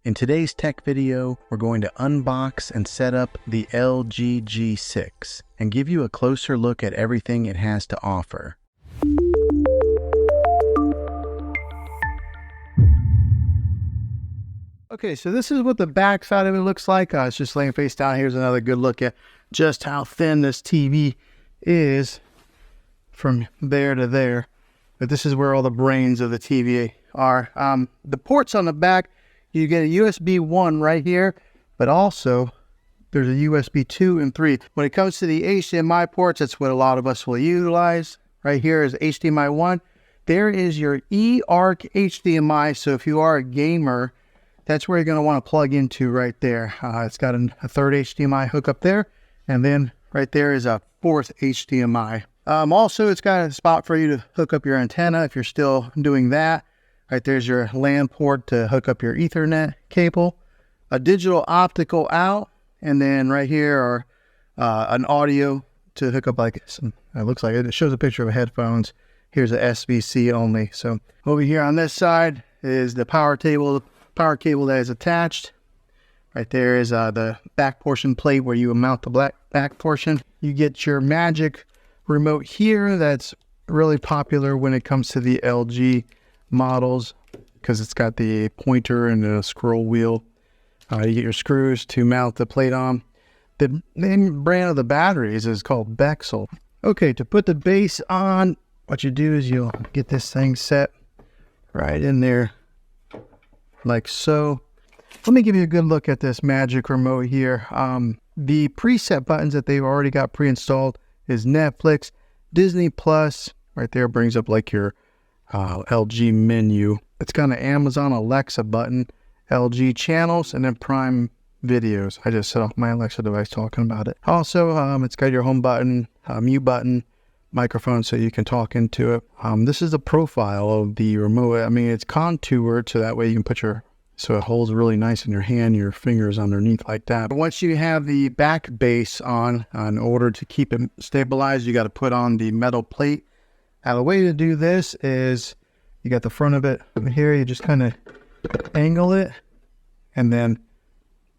In today's tech video, we're going to unbox and set up the LG G6 and give you a closer look at everything it has to offer. Okay, so this is what the back side of it looks like. It's just laying face down. Here's another good look at just how thin this TV is from there to there. But this is where all the brains of the TV are. The ports on the back, you get a USB 1 right here, but also there's a USB 2 and 3. When it comes to the HDMI ports, that's what a lot of us will utilize. Right here is HDMI 1. There is your eARC HDMI, so if you are a gamer, that's where you're going to want to plug into right there. It's got a third HDMI hookup there, and then right there is a fourth HDMI. Also, it's got a spot for you to hook up your antenna if you're still doing that. Right there's your LAN port to hook up your Ethernet cable, a digital optical out, and then right here are an audio to hook up like some, it looks like it shows a picture of headphones. Here's a SBC only. So over here on this side is the power cable that is attached. Right there is the back portion plate where you mount the back portion. You get your Magic remote here that's really popular when it comes to the LG models because it's got the pointer and the scroll wheel. You get your screws to mount the plate on. The name brand of the batteries is called Bexel. Okay, to put the base on, what you do is you'll get this thing set right in there like so. Let me give you a good look at this Magic remote here. The preset buttons that they've already got pre-installed is Netflix, Disney Plus. Right there brings up like your LG menu. It's got an Amazon Alexa button, LG channels, and then Prime videos. I just set off my Alexa device talking about it. Also, it's got your home button, mute button, microphone so you can talk into it. This is the profile of the remote. I mean, it's contoured so that way you can put so it holds really nice in your hand, your fingers underneath like that. But once you have the back base on, in order to keep it stabilized, you got to put on the metal plate. Now the way to do this is you got the front of it here, you just kind of angle it and then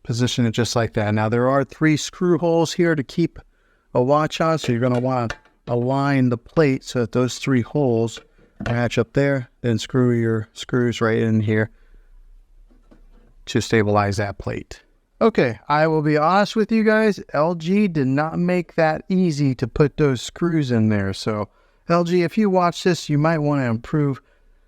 position it just like that. Now there are 3 screw holes here to keep a watch on, so you're going to want to align the plate so that those 3 holes match up there, then screw your screws right in here to stabilize that plate. Okay, I will be honest with you guys, LG did not make that easy to put those screws in there. So LG, if you watch this, you might want to improve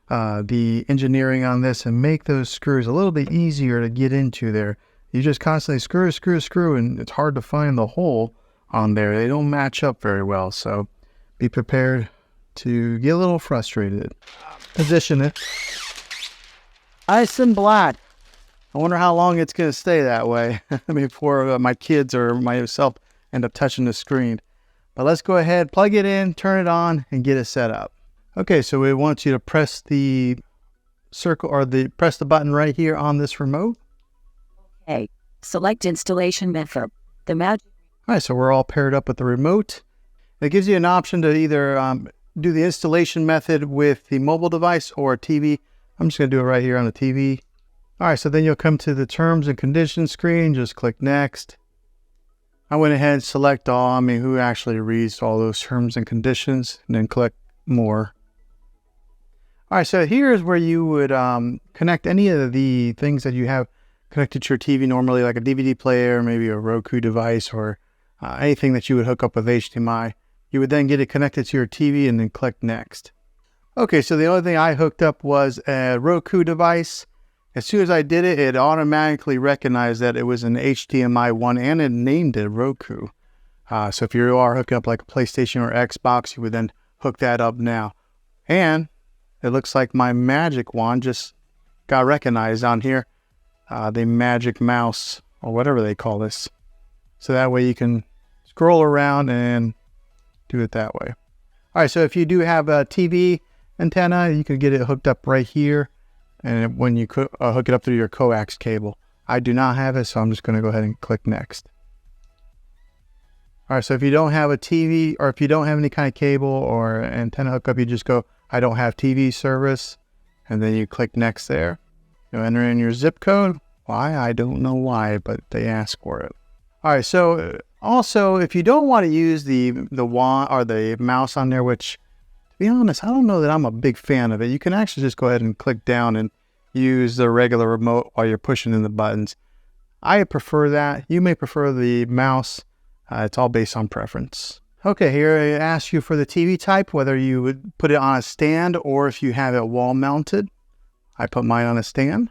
the engineering on this and make those screws a little bit easier to get into there. You just constantly screw, and it's hard to find the hole on there. They don't match up very well, so be prepared to get a little frustrated. Position it. Ice and black. I wonder how long it's going to stay that way before my kids or myself end up touching the screen. But let's go ahead, plug it in, turn it on, and get it set up. Okay, so we want you to press the circle or press the button right here on this remote. Okay, select installation method. The Magic. All right, so we're all paired up with the remote. It gives you an option to either do the installation method with the mobile device or a TV. I'm just going to do it right here on the TV. All right, so then you'll come to the terms and conditions screen. Just click next. I went ahead and select all. I mean, who actually reads all those terms and conditions, and then click more. All right, so here's where you would connect any of the things that you have connected to your TV normally, like a DVD player, maybe a Roku device, or anything that you would hook up with HDMI. You would then get it connected to your TV and then click next. Okay, so the only thing I hooked up was a Roku device. As soon as I did it, it automatically recognized that it was an HDMI 1 and it named it Roku. So if you are hooking up like a PlayStation or Xbox, you would then hook that up now. And it looks like my Magic Wand just got recognized on here. The Magic Mouse or whatever they call this. So that way you can scroll around and do it that way. All right, so if you do have a TV antenna, you can get it hooked up right here. And when you hook it up through your coax cable. I do not have it, so I'm just going to go ahead and click next. All right, so if you don't have a TV or if you don't have any kind of cable or antenna hookup, you just go, I don't have TV service, and then you click next there. You enter in your zip code, Why? I don't know why, but they ask for it. All right, so also, if you don't want to use the wand or the mouse on there, which, to be honest, I don't know that I'm a big fan of it. You can actually just go ahead and click down and use the regular remote while you're pushing in the buttons. I prefer that. You may prefer the mouse. It's all based on preference. Okay, here it asks you for the TV type, whether you would put it on a stand or if you have it wall mounted. I put mine on a stand.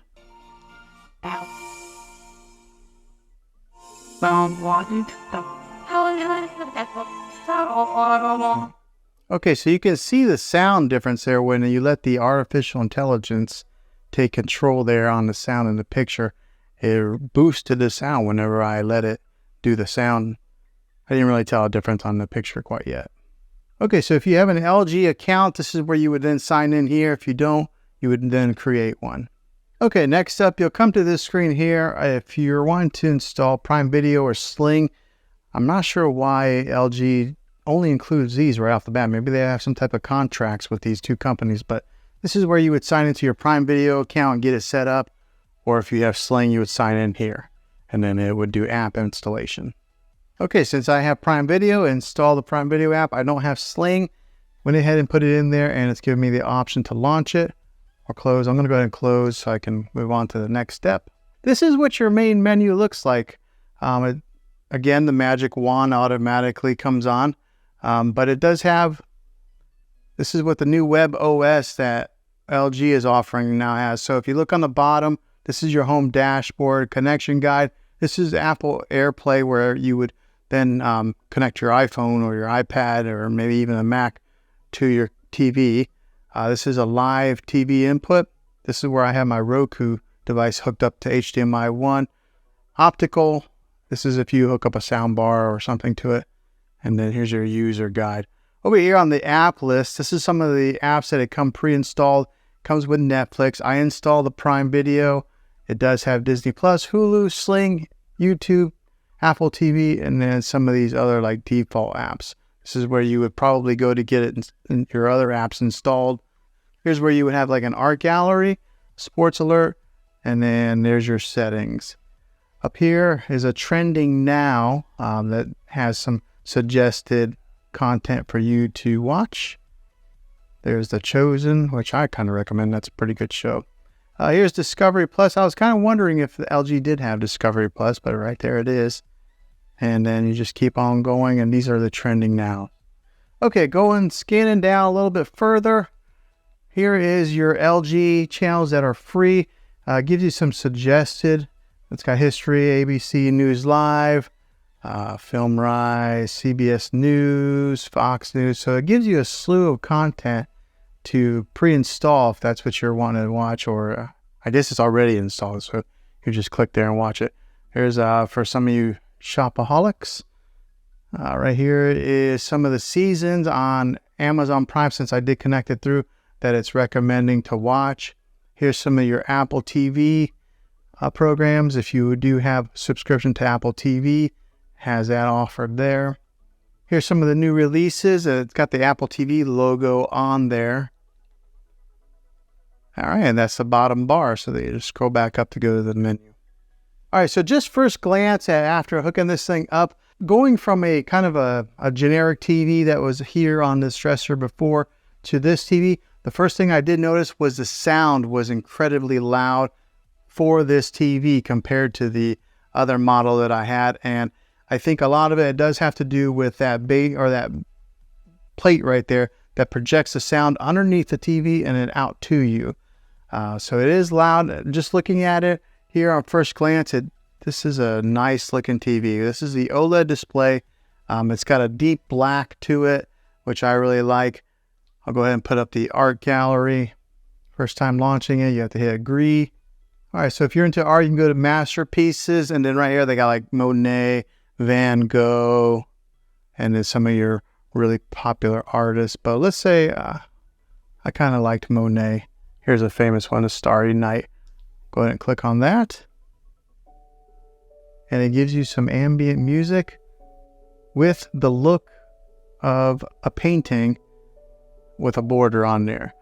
Okay, so you can see the sound difference there when you let the artificial intelligence take control there on the sound in the picture. It boosted the sound whenever I let it do the sound. I didn't really tell a difference on the picture quite yet. Okay, so if you have an LG account, this is where you would then sign in here. If you don't, you would then create one. Okay, next up, you'll come to this screen here. If you're wanting to install Prime Video or Sling, I'm not sure why LG only includes these right off the bat. Maybe they have some type of contracts with these two companies, but this is where you would sign into your Prime Video account and get it set up. Or if you have Sling, you would sign in here, and then it would do app installation. Okay, since I have Prime Video, install the Prime Video app. I don't have Sling. Went ahead and put it in there, and it's giving me the option to launch it or close. I'm going to go ahead and close so I can move on to the next step. This is what your main menu looks like. Again, the magic wand automatically comes on, but it does have, this is what the new web OS that LG is offering now has. So if you look on the bottom, this is your home dashboard, connection guide. This is Apple AirPlay, where you would then connect your iPhone or your iPad or maybe even a Mac to your TV. This is a live TV input. This is where I have my Roku device hooked up to HDMI 1. Optical, this is if you hook up a sound bar or something to it. And then here's your user guide. Over here on the app list, this is some of the apps that come pre-installed. Comes with Netflix. I installed the Prime Video. It does have Disney Plus, Hulu, Sling, YouTube, Apple TV, and then some of these other like default apps. This is where you would probably go to get it in your other apps installed. Here's where you would have like an art gallery, sports alert, and then there's your settings. Up here is a trending now that has some suggested content for you to watch. There's The Chosen, which I kind of recommend. That's a pretty good show. Here's Discovery Plus. I was kind of wondering if the LG did have Discovery Plus, but right there it is. And then you just keep on going, and these are the trending now. Okay, going scanning down a little bit further. Here is your LG channels that are free. Gives you some suggested. It's got history, ABC News Live, Film Rise, CBS News, Fox News. So it gives you a slew of content to pre-install if that's what you're wanting to watch, or I guess it's already installed, so you just click there and watch it. Here's for some of you shopaholics. Right here is some of the seasons on Amazon Prime, since I did connect it through, that it's recommending to watch. Here's some of your Apple TV programs. If you do have subscription to Apple TV, has that offered there. Here's some of the new releases. It's got the Apple TV logo on there. All right, and that's the bottom bar, so that you just scroll back up to go to the menu. All right, so just first glance at after hooking this thing up, going from a kind of a generic TV that was here on this dresser before to this TV, the first thing I did notice was the sound was incredibly loud for this TV compared to the other model that I had. And I think a lot of it does have to do with that that plate right there that projects the sound underneath the TV and then out to you. So it is loud. Just looking at it here on first glance, this is a nice looking TV. This is the OLED display. It's got a deep black to it, which I really like. I'll go ahead and put up the art gallery. First time launching it, you have to hit agree. All right, so if you're into art, you can go to masterpieces, and then right here they got like Monet, Van Gogh, and then some of your really popular artists. But let's say I kind of liked Monet. Here's a famous one, A Starry Night. Go ahead and click on that. And it gives you some ambient music with the look of a painting with a border on there.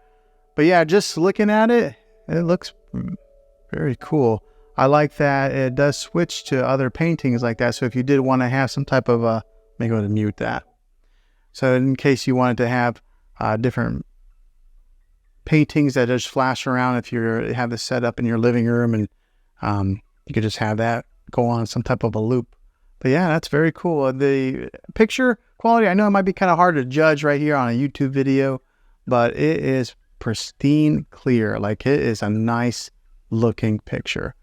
But yeah, just looking at it, it looks very cool. I like that it does switch to other paintings like that. So if you did want to have some type of let me go ahead and mute that. So in case you wanted to have different paintings that just flash around, if you have this set up in your living room, and you could just have that go on some type of a loop. But yeah, that's very cool. The picture quality, I know it might be kind of hard to judge right here on a YouTube video, but it is pristine clear. Like, it is a nice looking picture.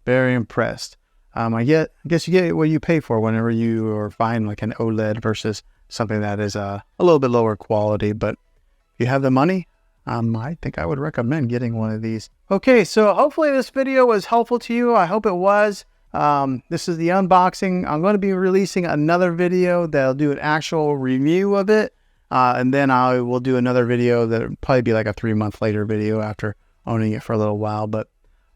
Very impressed. I guess you get what you pay for whenever you are buying like an OLED versus something that is a little bit lower quality. But if you have the money, I think I would recommend getting one of these. Okay, so hopefully this video was helpful to you. I hope it was. This is the unboxing. I'm going to be releasing another video that'll do an actual review of it. And then I will do another video that'll probably be like a 3-month later video after owning it for a little while. But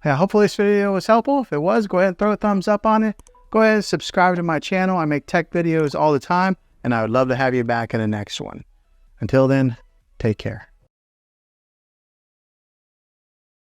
yeah, hopefully this video was helpful. If it was, go ahead and throw a thumbs up on it. Go ahead and subscribe to my channel. I make tech videos all the time, and I would love to have you back in the next one. Until then, take care.